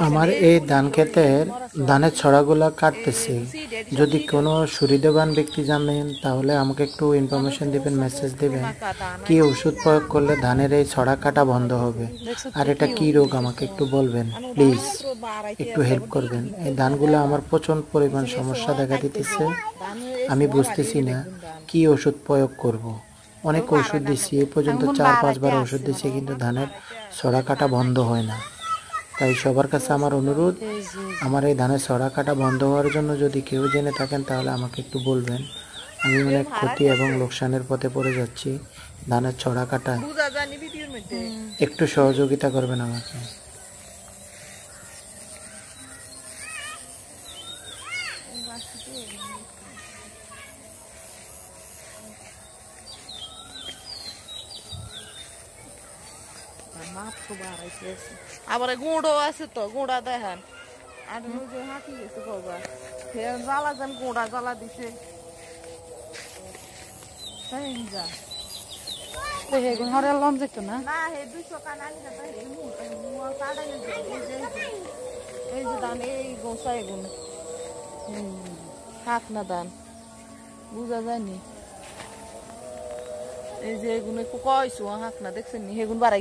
আমার এই ধান ক্ষেতের ধানের ছড়াগুলা কাটতেছি। যদি কোনো সুবিধাবান ব্যক্তি জানেন তাহলে আমাকে একটু ইনফরমেশন দিবেন, মেসেজ দিবেন কি ওষুধ প্রয়োগ করলে ধানের এই ছড়া কাটা বন্ধ হবে, আর এটা কি রোগ আমাকে একটু বলবেন প্লিজ, একটু হেল্প করবেন। এই ধানগুলো আমার প্রচন্ড পরিমাণ সমস্যা দেখা দিতেছে, আমি বুঝতেছি না কি ওষুধ প্রয়োগ করব। অনেক ওষুধ দিচ্ছি, এই পর্যন্ত 4-5 বার ওষুধ দিচ্ছি, কিন্তু ধানের ছড়া কাটা বন্ধ হয় না। তাই সবার কাছে আমার অনুরোধ, আমার এই ধানের ছড়া কাটা বন্ধ হওয়ার জন্য যদি কেউ জেনে থাকেন তাহলে আমাকে একটু বলবেন। আমি অনেক ক্ষতি এবং লোকসানের পথে পড়ে যাচ্ছি ধানের ছড়া কাটায়, একটু সহযোগিতা করবেন আমাকে। আবার গুঁড়ো আছে তো, গুঁড়া দেখেন আর হাঁটি গেছে কবা জ্বালা যান, গুঁড়া জ্বালা দিছে। এই যে দান এই গোসা এগুন হাত না দান বুঝা যায়নি। এই যে এগুলো কইছো হাত না দেখছেন নি, সেগুন বাড়াই